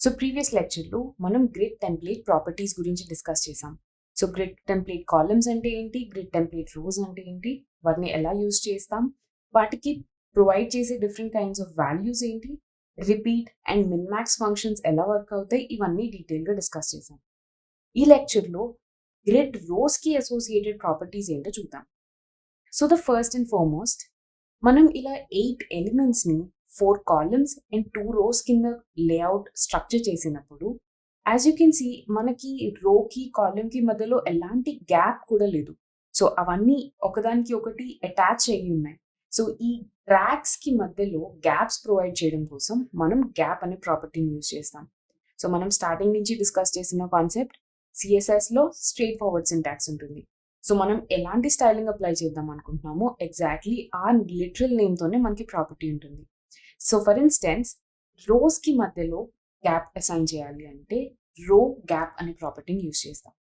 So previous లెక్చర్లో మనం grid template properties గురించి డిస్కస్ చేసాం. సో గ్రిడ్ టెంప్లేట్ కాలమ్స్ అంటే ఏంటి, గ్రిడ్ టెంప్లేట్ రోస్ అంటే ఏంటి, వాటిని ఎలా యూజ్ చేస్తాం, వాటికి ప్రొవైడ్ చేసే డిఫరెంట్ కైండ్స్ ఆఫ్ వాల్యూస్ ఏంటి, రిపీట్ అండ్ మిన్మాక్స్ ఫంక్షన్స్ ఎలా వర్క్ అవుతాయి, ఇవన్నీ డీటెయిల్గా డిస్కస్ చేసాం. ఈ లెక్చర్లో గ్రిడ్ రోస్కి అసోసియేటెడ్ ప్రాపర్టీస్ ఏంటో చూద్దాం. So the first and foremost, మనం ఇలా 8 ఎలిమెంట్స్ని 4 కాలమ్స్ అండ్ 2 రోస్ కింద లేఅవుట్ స్ట్రక్చర్ చేసినప్పుడు యాజ్ యూ కెన్ సీ మనకి రోకి కాలమ్కి మధ్యలో ఎలాంటి గ్యాప్ కూడా లేదు. సో అవన్నీ ఒకదానికి ఒకటి అటాచ్ అయ్యి ఉన్నాయి. సో ఈ ట్రాక్స్కి మధ్యలో గ్యాప్స్ ప్రొవైడ్ చేయడం కోసం మనం గ్యాప్ అనే ప్రాపర్టీని యూజ్ చేస్తాం. సో మనం స్టార్టింగ్ నుంచి డిస్కస్ చేసిన కాన్సెప్ట్, సిఎస్ఎస్లో స్ట్రైట్ ఫార్వర్డ్ సింటాక్స్ ఉంటుంది. సో మనం ఎలాంటి స్టైలింగ్ అప్లై చేద్దాం అనుకుంటున్నామో ఎగ్జాక్ట్లీ ఆ లిటరల్ నేమ్తోనే మనకి ప్రాపర్టీ ఉంటుంది. సో ఫర్ ఇన్స్టెన్స్ రోస్కి మధ్యలో గ్యాప్ అసైన్ చేయాలి అంటే రో గ్యాప్ అనే ప్రాపర్టీని యూజ్ చేస్తాం.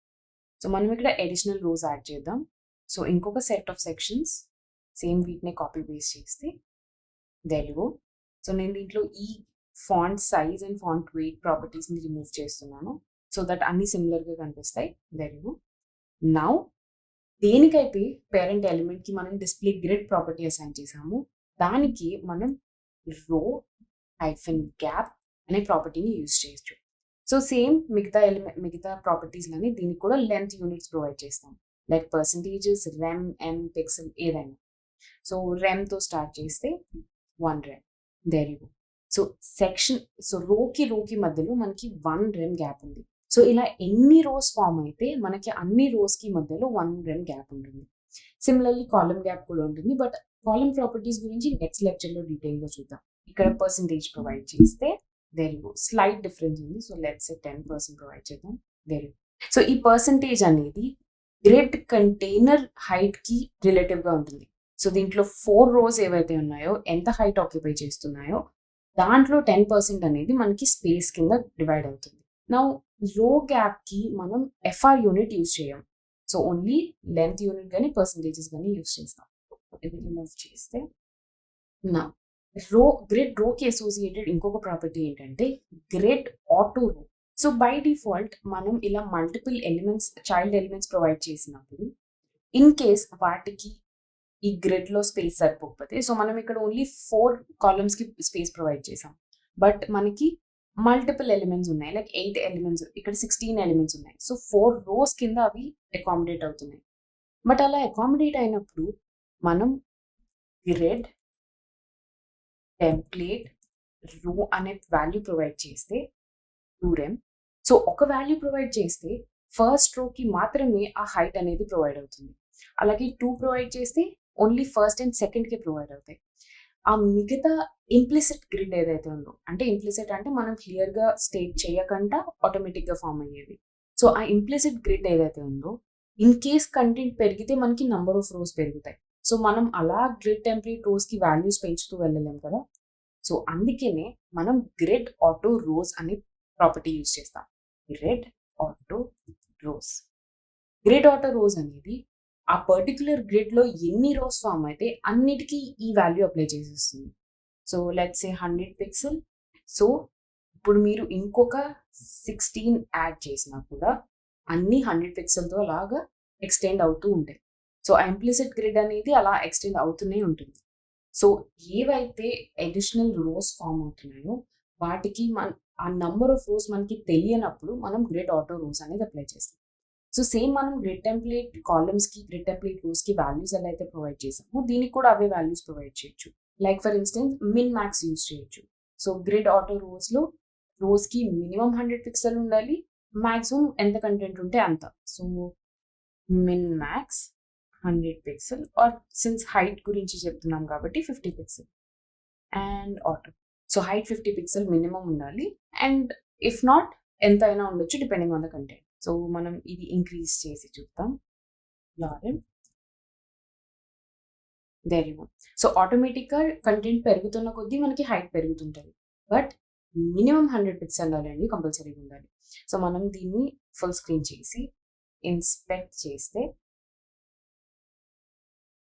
సో మనం ఇక్కడ అడిషనల్ రోస్ యాడ్ చేద్దాం. సో ఇంకొక సెట్ ఆఫ్ సెక్షన్స్ సేమ్ వీటిని కాపీ పేస్ట్ చేస్తే తెలుగు. సో నేను దీంట్లో ఈ font size and font weight ప్రాపర్టీస్ని రిమూవ్ చేస్తున్నాను సో దట్ అన్ని సిమిలర్గా కనిపిస్తాయి. తెలుగు. నౌ దేనికైతే పేరెంట్ ఎలిమెంట్కి మనం డిస్ప్లే గ్రిడ్ ప్రాపర్టీ అసైన్ చేసాము దానికి మనం రో హైఫన్ గ్యాప్ అనే ప్రాపర్టీని యూజ్ చేయొచ్చు. సో సేమ్ మిగతా ప్రాపర్టీస్లని దీనికి కూడా లెంత్ యూనిట్స్ ప్రొవైడ్ చేస్తాం, like percentages, rem, em, pixel ఏదైనా. సో రెమ్తో స్టార్ట్ చేస్తే 1 rem. There you go. So section, so రోకి మధ్యలో మనకి 1 రెమ్ గ్యాప్ ఉంది. సో ఇలా ఎన్ని రోస్ ఫామ్ అయితే మనకి అన్ని రోస్కి మధ్యలో 1 రెమ్ గ్యాప్ ఉంటుంది. సిమిలర్లీ కాలమ్ గ్యాప్ కూడా ఉంటుంది, బట్ కాలమ్ ప్రాపర్టీస్ గురించి నెక్స్ట్ లెక్చర్లో డీటెయిల్గా చూద్దాం. ఇక్కడ పర్సంటేజ్ ప్రొవైడ్ చేస్తే there you go, slight difference ఉంది. సో లెట్స్ 10% ప్రొవైడ్ చేద్దాం. There you. సో ఈ పర్సంటేజ్ అనేది గ్రిడ్ కంటైనర్ హైట్కి రిలేటివ్గా ఉంటుంది. సో దీంట్లో 4 రోస్ ఏవైతే ఉన్నాయో ఎంత హైట్ ఆక్యుపై చేస్తున్నాయో దాంట్లో 10% అనేది మనకి స్పేస్ కింద డివైడ్ అవుతుంది. నౌ రో గ్యాప్కి మనం ఎఫ్ఆర్ యూనిట్ యూజ్ చేయం. సో ఓన్లీ లెంత్ యూనిట్ కానీ పర్సంటేజెస్ కానీ యూజ్ చేస్తాం. ఇది రిమూవ్ చేస్తే నా గ్రిడ్ రోకి అసోసియేటెడ్ ఇంకొక ప్రాపర్టీ ఏంటంటే గ్రిడ్ ఆటో రో. సో బై డిఫాల్ట్ మనం ఇలా multiple elements, child elements provide చేసినప్పుడు ఇన్ కేస్ వాటికి ఈ గ్రిడ్లో స్పేస్ సరిపోకపోతే, సో మనం ఇక్కడ ఓన్లీ 4 కాలమ్స్కి స్పేస్ ప్రొవైడ్ చేసాం, బట్ మనకి మల్టిపుల్ ఎలిమెంట్స్ ఉన్నాయి, లైక్ 8 ఎలిమెంట్స్, ఇక్కడ 16 ఎలిమెంట్స్ ఉన్నాయి. సో 4 రోస్ కింద అవి అకామిడేట్ అవుతున్నాయి. బట్ అలా అకామిడేట్ అయినప్పుడు మనం గ్రిడ్ టెంప్లేట్ రో అనే వాల్యూ ప్రొవైడ్ చేస్తే 2 రెమ్. సో ఒక వాల్యూ ప్రొవైడ్ చేస్తే ఫస్ట్ రోకి మాత్రమే ఆ హైట్ అనేది ప్రొవైడ్ అవుతుంది. అలాగే 2 ప్రొవైడ్ చేస్తే ఓన్లీ ఫస్ట్ అండ్ సెకండ్కి ప్రొవైడ్ అవుతాయి. ఆ మిగతా ఇంప్లిసిట్ గ్రిడ్ ఏదైతే ఉందో, అంటే ఇంప్లిసిట్ అంటే మనం క్లియర్గా స్టేట్ చేయకుండా ఆటోమేటిక్గా ఫామ్ అయ్యేది. సో ఆ ఇంప్లిసిట్ గ్రిడ్ ఏదైతే ఉందో ఇన్ కేస్ కంటెంట్ పెరిగితే మనకి నంబర్ ఆఫ్ రోస్ పెరుగుతాయి. సో మనం అలా గ్రిడ్ టెంప్లేట్ రోస్కి వాల్యూస్ పెంచుతూ వెళ్ళలేం కదా. సో అందుకనే మనం గ్రిడ్ ఆటో రోస్ అనే ప్రాపర్టీ యూజ్ చేస్తాం. Grid auto rows. Grid auto rows అనేది ఆ పర్టికులర్ గ్రిడ్లో ఎన్ని రోస్ ఫామ్ అయితే అన్నిటికీ ఈ వాల్యూ అప్లై చేసేస్తుంది. So let's say 100 pixel. So ఇప్పుడు మీరు ఇంకొక 16 యాడ్ చేసినా కూడా అన్ని 100 పిక్సెల్తో అలాగా ఎక్స్టెండ్ అవుతూ ఉంటాయి. సో ఆ ఇంప్లిసిట్ గ్రిడ్ అనేది అలా ఎక్స్టెండ్ అవుతూనే ఉంటుంది. సో ఏవైతే అడిషనల్ రోస్ ఫామ్ అవుతున్నాయో వాటికి ఆ నంబర్ ఆఫ్ రోస్ మనకి తెలియనప్పుడు మనం గ్రిడ్ ఆటో రోస్ అనేది అప్లై చేస్తాం. సో సేమ్ మనం గ్రిడ్ టెంప్లేట్ కాలమ్స్కి, గ్రిడ్ టెంప్లేట్ రోస్కి వాల్యూస్ ఎలా అయితే ప్రొవైడ్ చేసామో దీనికి కూడా అవే వాల్యూస్ ప్రొవైడ్ చేయొచ్చు. Like for instance min max use చేయొచ్చు. సో గ్రిడ్ ఆటో రోస్లో రోస్కి మినిమం 100 పిక్సెల్ ఉండాలి, మ్యాక్సిమం ఎంత కంటెంట్ ఉంటే అంత. So min max 100 pixel, or since height గురించి చెప్తున్నాం కాబట్టి 50 pixel and auto. So height 50 pixel minimum ఉండాలి, అండ్ ఇఫ్ నాట్ ఎంత అయినా ఉండొచ్చు depending on the content. So మనం ఇది ఇంక్రీజ్ చేసి చూద్దాం. లారెన్. There you go. సో ఆటోమేటిక్గా కంటెంట్ పెరుగుతున్న కొద్దీ మనకి హైట్ పెరుగుతుంటుంది, బట్ మినిమం 100 పిక్సెల్ అనేది కంపల్సరీగా ఉండాలి. సో మనం దీన్ని ఫుల్ స్క్రీన్ చేసి ఇన్స్పెక్ట్ చేస్తే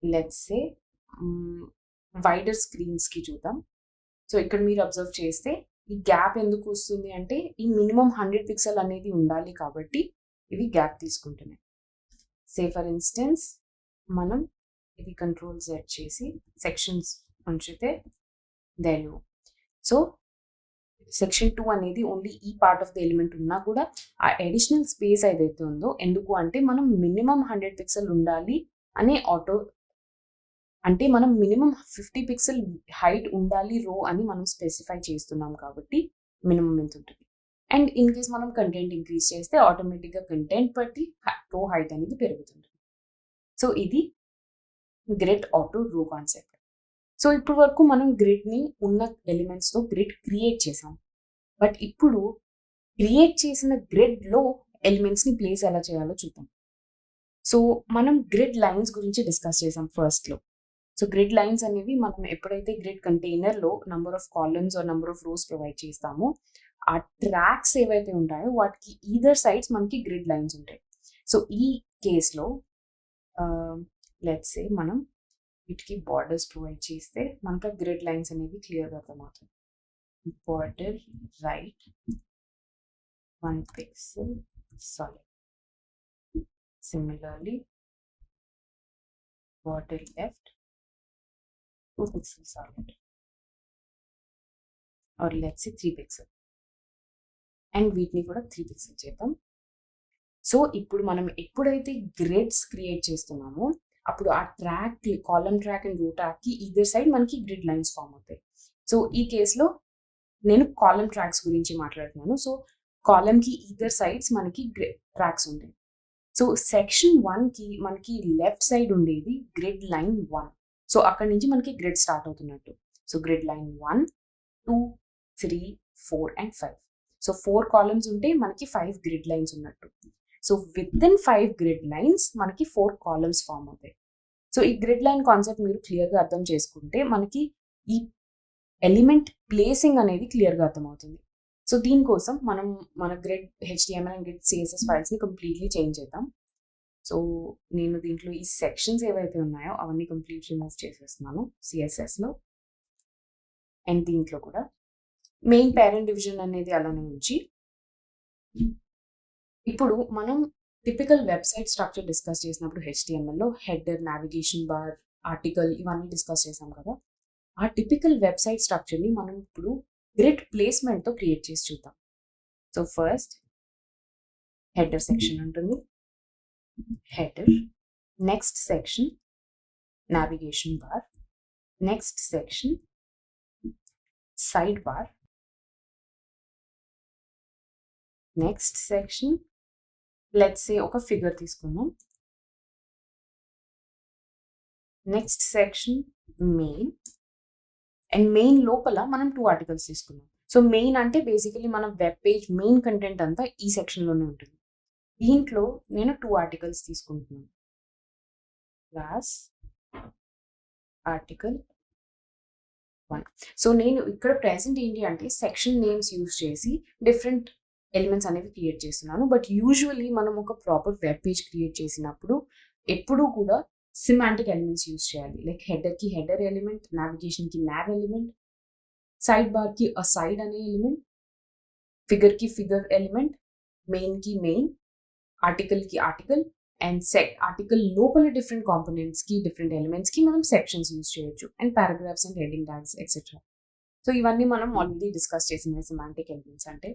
లెట్స్ సే వైడర్ స్క్రీన్స్కి చూద్దాం. సో ఇక్కడ మీరు అబ్జర్వ్ చేస్తే ఈ గ్యాప్ ఎందుకు వస్తుంది అంటే ఈ మినిమం 100 పిక్సెల్ అనేది ఉండాలి కాబట్టి ఇవి గ్యాప్ తీసుకుంటున్నాయి. సే ఫర్ ఇన్స్టెన్స్ మనం ఇది కంట్రోల్ Z చేసి సెక్షన్స్ ఉంచితే దేర్. సో సెక్షన్ 2 అనేది ఓన్లీ ఈ పార్ట్ ఆఫ్ ద ఎలిమెంట్ ఉన్నా కూడా ఆ అడిషనల్ స్పేస్ ఏదైతే ఉందో, ఎందుకు అంటే మనం మినిమం 100 పిక్సెల్ ఉండాలి అనే అంటే మనం మినిమం 50 పిక్సెల్ హైట్ ఉండాలి రో అని మనం స్పెసిఫై చేస్తున్నాం కాబట్టి మినిమం ఎంత ఉంటుంది. అండ్ ఇన్ కేస్ మనం కంటెంట్ ఇంక్రీజ్ చేస్తే ఆటోమేటిక్గా కంటెంట్ బట్టి రో హైట్ అనేది పెరుగుతుంది. సో ఇది గ్రిడ్ ఆటో రో కాన్సెప్ట్. సో ఇప్పటి వరకు మనం గ్రిడ్ని ఉన్న ఎలిమెంట్స్తో గ్రిడ్ క్రియేట్ చేసాం. బట్ ఇప్పుడు క్రియేట్ చేసిన గ్రిడ్లో ఎలిమెంట్స్ని ప్లేస్ ఎలా చేయాలో చూద్దాం. సో మనం గ్రిడ్ లైన్స్ గురించి డిస్కస్ చేసాం ఫస్ట్లో. సో గ్రిడ్ లైన్స్ అనేవి మనం ఎప్పుడైతే గ్రిడ్ కంటైనర్లో number of columns or number of rows provide చేస్తామో ఆ ట్రాక్స్ ఏవైతే ఉంటాయో వాటికి ఈదర్ సైడ్స్ మనకి గ్రిడ్ లైన్స్ ఉంటాయి. సో ఈ కేస్లో లెట్స్ సే మనం వీటికి బార్డర్స్ ప్రొవైడ్ చేస్తే మనకు గ్రిడ్ లైన్స్ అనేవి క్లియర్గా అర్థమవుతుంది. Border right 1 pixel solid. Similarly, border left 2 pixels solid, or let's say 3 pixel, and వీటిని కూడా 3 pixel చేద్దాం. సో ఇప్పుడు మనం ఎప్పుడైతే గ్రిడ్స్ క్రియేట్ చేస్తున్నామో అప్పుడు ఆ ట్రాక్ కాలమ్ ట్రాక్ అండ్ రో ట్రాక్కి ఈదర్ సైడ్ మనకి గ్రిడ్ లైన్స్ ఫామ్ అవుతాయి. సో ఈ కేసులో నేను కాలమ్ ట్రాక్స్ గురించి మాట్లాడుతున్నాను. సో కాలమ్కి ఈదర్ సైడ్స్ మనకి ట్రాక్స్ ఉంటాయి. సో సెక్షన్ 1కి మనకి లెఫ్ట్ సైడ్ ఉండేది గ్రిడ్ లైన్ 1. సో అక్కడి నుంచి మనకి గ్రిడ్ స్టార్ట్ అవుతున్నట్టు. So grid line 1, 2, 3, 4 and 5. So 4 columns ఉంటే మనకి 5 గ్రిడ్ లైన్స్ ఉన్నట్టు. So with in 5 grid lines మనకి 4 కాలమ్స్ ఫామ్ అవుతాయి. సో ఈ గ్రిడ్ లైన్ కాన్సెప్ట్ మీరు క్లియర్గా అర్థం చేసుకుంటే మనకి ఈ ఎలిమెంట్ ప్లేసింగ్ అనేది క్లియర్గా అర్థమవుతుంది. సో దీనికోసం మనం మన grid HTML and grid CSS ఫైల్స్ని కంప్లీట్లీ చేంజ్ చేద్దాం. సో నేను దీంట్లో ఈ సెక్షన్స్ ఏవైతే ఉన్నాయో అవన్నీ కంప్లీట్లీ రిమూవ్ చేసేస్తున్నాను CSSలో. అండ్ దీంట్లో కూడా మెయిన్ పేరెంట్ డివిజన్ అనేది అలానే ఉంచి ఇప్పుడు మనం టిపికల్ వెబ్సైట్ స్ట్రక్చర్ డిస్కస్ చేసినప్పుడు HTMLలో హెడర్, నావిగేషన్ బార్, ఆర్టికల్ ఇవన్నీ డిస్కస్ చేసాం కదా. ఆ టిపికల్ వెబ్సైట్ స్ట్రక్చర్ని మనం ఇప్పుడు గ్రిడ్ ప్లేస్మెంట్తో క్రియేట్ చేసి చూద్దాం. సో ఫస్ట్ హెడర్ సెక్షన్ ఉంటుంది, header, next section navigation bar, next section side bar, next section let's say ఒక ఫిగర్ తీసుకుందాం, next section main, and main లోపల మనం 2 ఆర్టికల్స్ తీసుకున్నాం. సో మెయిన్ అంటే బేసికలీ మన వెబ్ పేజ్ మెయిన్ కంటెంట్ అంతా ఈ సెక్షన్లోనే ఉంటుంది. దీంట్లో నేను 2 ఆర్టికల్స్ తీసుకుంటున్నాను. Class article 1. సో నేను ఇక్కడ ప్రెసెంట్ ఏంటి అంటే సెక్షన్ నేమ్స్ యూజ్ చేసి డిఫరెంట్ ఎలిమెంట్స్ అనేవి క్రియేట్ చేస్తున్నాను. బట్ యూజువల్లీ మనం ఒక ప్రాపర్ వెబ్ పేజ్ క్రియేట్ చేసినప్పుడు ఎప్పుడూ కూడా సిమాంటిక్ ఎలిమెంట్స్ యూజ్ చేయాలి. లైక్ హెడర్కి హెడర్ ఎలిమెంట్, నావిగేషన్కి నావ్ ఎలిమెంట్, సైడ్ బార్కి అ సైడ్ అనే ఎలిమెంట్, ఫిగర్కి ఫిగర్ ఎలిమెంట్, మెయిన్కి మెయిన్, ఆర్టికల్కి ఆర్టికల్, అండ్ ఆర్టికల్ లోపల డిఫరెంట్ కాంపోనెంట్స్కి డిఫరెంట్ ఎలిమెంట్స్కి మనం సెక్షన్స్ యూజ్ చేయొచ్చు, and paragraphs and heading tags etcetera. So ఇవన్నీ మనం ఆల్రెడీ డిస్కస్ చేసిన సిమాంటిక్ ఎలిమెంట్స్ అంటే.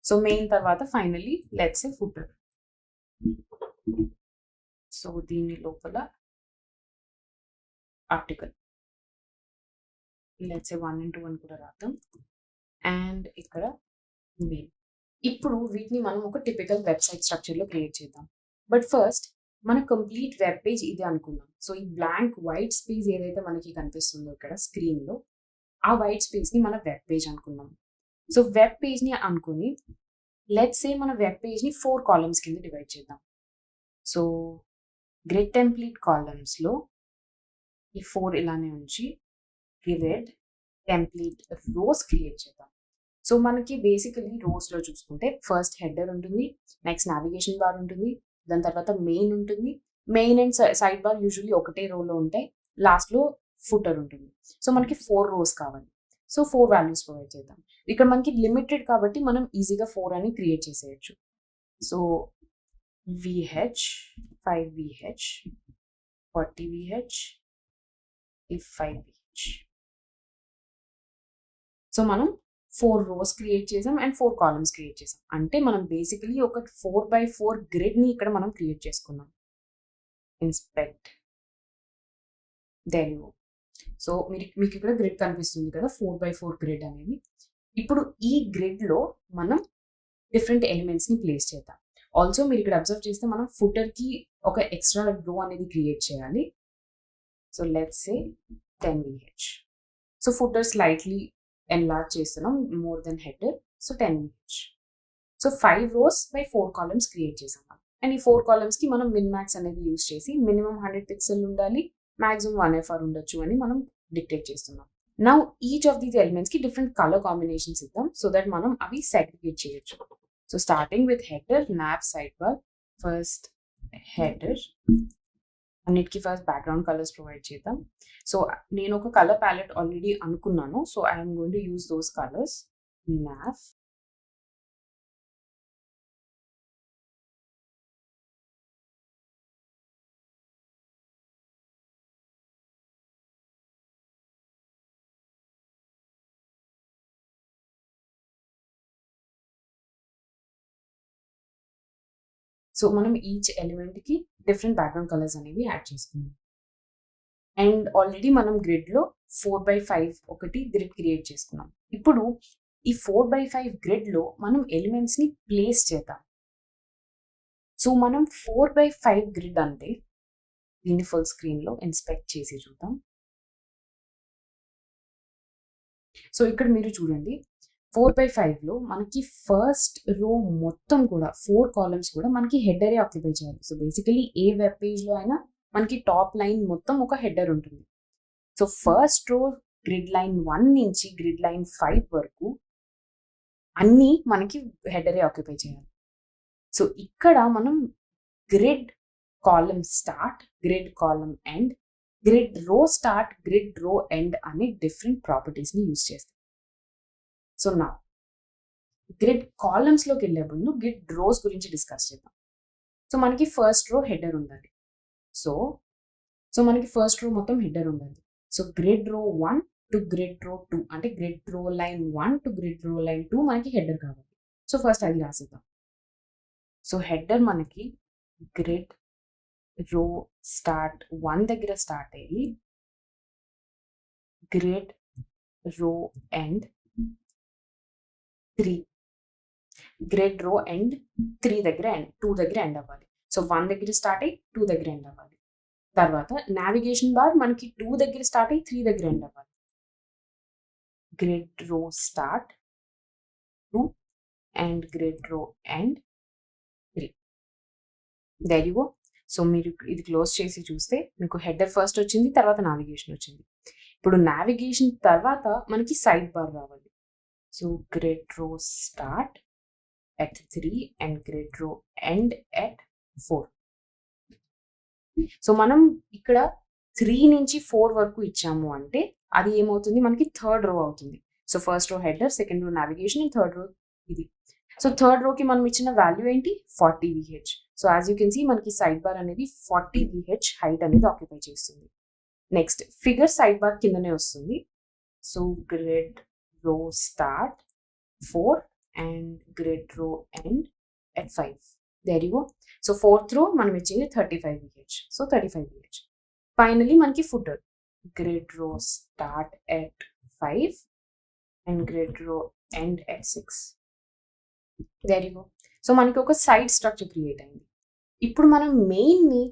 సో మెయిన్ తర్వాత finally let's say footer. So దీని లోపల ఆర్టికల్ లెట్స్ సే 1 into 1 కూడా రాద్దాం, అండ్ ఇక్కడ మెయిన్. ఇప్పుడు వీటిని మనం ఒక టిపికల్ వెబ్సైట్ స్ట్రక్చర్లో క్రియేట్ చేద్దాం. బట్ ఫస్ట్ మన కంప్లీట్ వెబ్ పేజ్ ఇది అనుకుందాం. సో ఈ బ్లాంక్ వైట్ స్పేస్ ఏదైతే మనకి కనిపిస్తుందో ఇక్కడ స్క్రీన్లో, ఆ వైట్ స్పేస్ని మన వెబ్ పేజ్ అనుకుందాం. సో వెబ్ పేజ్ని అనుకుని లెట్స్ సే మన వెబ్ పేజ్ని 4 కాలమ్స్ కింద డివైడ్ చేద్దాం. సో గ్రిడ్ టెంప్లేట్ కాలమ్స్లో ఈ 4 ఇలానే ఉంచి గ్రిడ్ టెంప్లేట్ రోస్ క్రియేట్ చేద్దాం. సో మనకి బేసికలీ రోస్లో చూసుకుంటే ఫస్ట్ హెడర్ ఉంటుంది, నెక్స్ట్ నావిగేషన్ బార్ ఉంటుంది, దాని తర్వాత మెయిన్ ఉంటుంది. Main and side bar usually ఒకటే రోలో ఉంటాయి, లాస్ట్లో ఫుటర్ ఉంటుంది. సో మనకి 4 రోస్ కావాలి. సో 4 వాల్యూస్ ప్రొవైడ్ చేద్దాం. ఇక్కడ మనకి లిమిటెడ్ కాబట్టి మనం ఈజీగా 4 అని క్రియేట్ చేసేయచ్చు. So VH 5 VH 40 VH 5 VH. So మనం 4 rows క్రియేట్ చేసాం అండ్ 4 కాలమ్స్ క్రియేట్ చేసాం. అంటే మనం బేసికలీ ఒక 4x4 గ్రిడ్ ని ఇక్కడ మనం క్రియేట్ చేసుకున్నాం. ఇన్స్పెక్ట్ దెన్ సో మీకు ఇక్కడ గ్రిడ్ కనిపిస్తుంది కదా, 4x4 గ్రిడ్ అనేది. ఇప్పుడు ఈ గ్రిడ్ లో మనం డిఫరెంట్ ఎలిమెంట్స్ ని ప్లేస్ చేద్దాం. ఆల్సో మీరు ఇక్కడ అబ్జర్వ్ చేస్తే మనం ఫుటర్ కి ఒక ఎక్స్ట్రా రో అనేది క్రియేట్ చేయాలి. So let's say 10 VH. So footer slightly enlarge చేస్తున్నాం more than header. So 10 VH. So 5 rows by 4 columns create చేసాం. అండ్ ఈ 4 columns కి మనం మిన్ మ్యాక్స్ అనేది యూజ్ చేసి మినిమం 100 పిక్సెల్ ఉండాలి, మాక్సిమం 1 FR ఉండొచ్చు అని మనం డిక్టేట్ చేస్తున్నాం. Now each of these elements కి డిఫరెంట్ కలర్ కాంబినేషన్స్ ఇద్దాం సో దట్ మనం అవి సెగ్రిగేట్ చేయొచ్చు. So starting with header, nav sidebar, first header అన్నిటికీ ఫస్ట్ బ్యాక్గ్రౌండ్ కలర్స్ ప్రొవైడ్ చేద్దాం. సో నేను ఒక కలర్ ప్యాలెట్ ఆల్రెడీ అనుకున్నాను. So I'm going to use those colours. nav so మనం ఈచ్ ఎలిమెంట్ కి డిఫరెంట్ బ్యాక్గ్రౌండ్ కలర్స్ అనేవి add చేసుకున్నాం. And already మనం గ్రిడ్ లో 4x5 ఒకటి గ్రిడ్ క్రియేట్ చేసుకున్నాం. ఇప్పుడు ఈ 4x5 గ్రిడ్ లో మనం ఎలిమెంట్స్ ని ప్లేస్ చేద్దాం. సో మనం 4x5 గ్రిడ్ అంటే దీన్ని ఫుల్ స్క్రీన్ లో ఇన్స్పెక్ట్ చేసి చూద్దాం. సో ఇక్కడ మీరు చూడండి 4x5 లో మనకి ఫస్ట్ రో మొత్తం కూడా 4 కాలమ్స్ కూడా మనకి హెడరే ఆక్యుపై చేయాలి. సో బేసికలీ ఏ వెబ్ పేజ్ లో అయినా మనకి టాప్ లైన్ మొత్తం ఒక హెడర్ ఉంటుంది. So first row grid line 1 నుంచి గ్రిడ్ లైన్ 5 వరకు అన్నీ మనకి హెడరే ఆక్యుపై చేయాలి. సో ఇక్కడ మనం grid column start, grid column end, grid row start, grid row end అనే డిఫరెంట్ ప్రాపర్టీస్ ని యూజ్ చేస్తాం. సో నా గ్రిడ్ కాలమ్స్ లోకి వెళ్ళే ముందు గ్రిడ్ రోస్ గురించి డిస్కస్ చేద్దాం. సో మనకి ఫస్ట్ రో హెడర్ ఉండాలి. సో మనకి ఫస్ట్ రో మొత్తం హెడర్ ఉండాలి. సో గ్రిడ్ రో 1 టు గ్రిడ్ రో 2 అంటే గ్రిడ్ రో లైన్ 1 టు గ్రిడ్ రో లైన్ 2 మనకి హెడర్ కావాలి. సో ఫస్ట్ అది రాసేద్దాం. సో హెడర్ మనకి గ్రిడ్ రో స్టార్ట్ 1 దగ్గర స్టార్ట్ అయ్యి grid row end 3, grid row end 3 దగ్గర ఎండ్ 2 దగ్గర ఎండ్ అవ్వాలి. సో 1 దగ్గర స్టార్ట్ అయ్యి 2 దగ్గర ఎండ్ అవ్వాలి. తర్వాత నావిగేషన్ బార్ మనకి 2 దగ్గర స్టార్ట్ అయ్యి 3 దగ్గర ఎండ్ అవ్వాలి. Grid row start 2 and grid row end 3. There you go. So మీరు ఇది క్లోజ్ చేసి చూస్తే మీకు హెడర్ ఫస్ట్ వచ్చింది, తర్వాత నావిగేషన్ వచ్చింది. ఇప్పుడు నావిగేషన్ తర్వాత మనకి సైడ్ బార్ రావాలి. So grid row start at 3 and grid row end at 4. So మనం ఇక్కడ 3 నుంచి 4 వరకు ఇచ్చాము అంటే అది ఏమవుతుంది, మనకి థర్డ్ రో అవుతుంది. So first row header, second row navigation and third row ఇది. సో థర్డ్ రోకి మనం ఇచ్చిన వాల్యూ ఏంటి, 40 VH. So as you can see మనకి సైడ్ బార్ అనేది 40 VH హైట్ అనేది ఆక్యుపై చేస్తుంది. నెక్స్ట్ ఫిగర్ సైడ్ బార్ కిందనే వస్తుంది. So grid row start 4 and grid row end at 5. There you go. So fourth row మనం ఇచ్చింది 35 VH. So 35 VH. Finally మనకి footer. Grid row start at 5 and grid row end at 6. There you go. So మనకి ఒక side structure create అయింది. ఇప్పుడు మనం main ని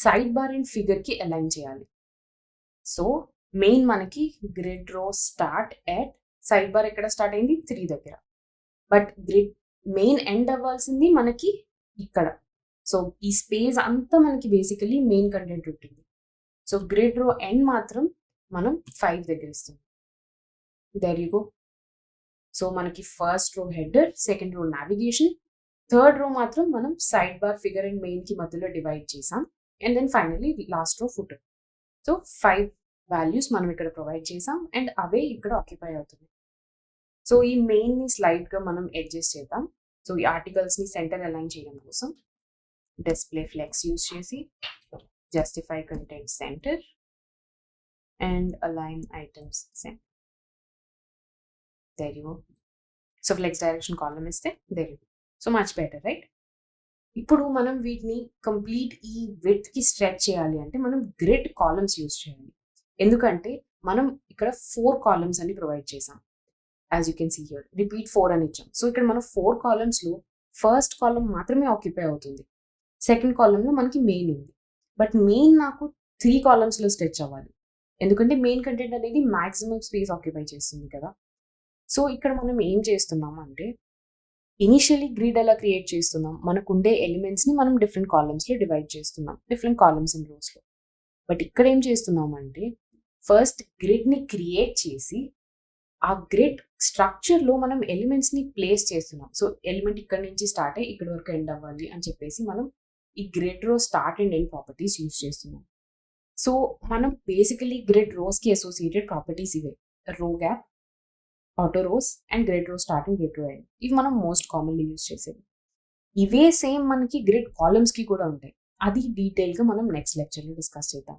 side bar and figure కి అలైన్ చేయాలి. సో మెయిన్ మనకి grid row start at side bar ఎక్కడ స్టార్ట్ అయింది, 3 దగ్గర. బట్ గ్రిడ్ మెయిన్ ఎండ్ అవ్వాల్సింది మనకి ఇక్కడ. సో ఈ స్పేస్ అంతా మనకి బేసికలీ మెయిన్ కంటెంట్ ఉంటుంది. సో గ్రిడ్ రో ఎండ్ మాత్రం మనం 5 దగ్గర ఇస్తాం. There you go. సో మనకి first row header, second row navigation, third row మాత్రం మనం sidebar, figure and main కి మధ్యలో డివైడ్ చేసాం. And then finally last row footer. So 5 values మనం ఇక్కడ ప్రొవైడ్ చేసాం అండ్ అవే ఇక్కడ ఆక్యుపై అవుతుంది. సో ఈ మెయిన్ని స్లైడ్గా మనం అడ్జస్ట్ చేద్దాం. సో ఈ ఆర్టికల్స్ని సెంటర్ అలైన్ చేయడం కోసం డిస్ప్లే ఫ్లెక్స్ యూజ్ చేసి justify content centre and align items centre. there you go. So flex direction column ఇస్తే there you go. So much better right. ఇప్పుడు మనం వీటిని కంప్లీట్ ఈ విడ్త్కి స్ట్రెచ్ చేయాలి అంటే మనం గ్రిడ్ కాలమ్స్ యూజ్ చేయాలి. ఎందుకంటే మనం ఇక్కడ 4 కాలమ్స్ అని ప్రొవైడ్ చేసాం. As you can see here repeat 4 అని ఇచ్చాం. సో ఇక్కడ మనం 4 కాలమ్స్లో ఫస్ట్ కాలమ్ మాత్రమే ఆక్యుపై అవుతుంది. సెకండ్ కాలమ్లో మనకి మెయిన్ ఉంది. బట్ మెయిన్ నాకు 3 కాలమ్స్లో స్ట్రెచ్ అవ్వాలి. ఎందుకంటే మెయిన్ కంటెంట్ అనేది మ్యాక్సిమం స్పేస్ ఆక్యుపై చేస్తుంది కదా. సో ఇక్కడ మనం ఏం చేస్తున్నాం అంటే ఇనిషియలీ గ్రిడ్ ఎలా క్రియేట్ చేస్తున్నాం, మనకు ఉండే ఎలిమెంట్స్ని మనం డిఫరెంట్ కాలమ్స్లో డివైడ్ చేస్తున్నాం, డిఫరెంట్ కాలమ్స్ అండ్ రోస్లో. బట్ ఇక్కడ ఏం చేస్తున్నాం అంటే ఫస్ట్ గ్రిడ్ని క్రియేట్ చేసి ఆ గ్రిడ్ స్ట్రక్చర్లో మనం ఎలిమెంట్స్ని ప్లేస్ చేస్తున్నాం. సో ఎలిమెంట్ ఇక్కడ నుంచి స్టార్ట్ అయ్యి ఇక్కడ వరకు ఎండ్ అవ్వాలి అని చెప్పేసి మనం ఈ grid row start and end properties use చేస్తున్నాం. సో మనం బేసికలీ గ్రిడ్ రోస్కి అసోసియేటెడ్ ప్రాపర్టీస్ ఇవే: రో gap, auto rows and grid row start and grid row end. ఇవి మనం మోస్ట్ కామన్లీ యూజ్ చేసేవి. ఇవే సేమ్ మనకి గ్రిడ్ కాలమ్స్కి కూడా ఉంటాయి. అది డీటెయిల్గా మనం నెక్స్ట్ లెక్చర్లో డిస్కస్ చేద్దాం.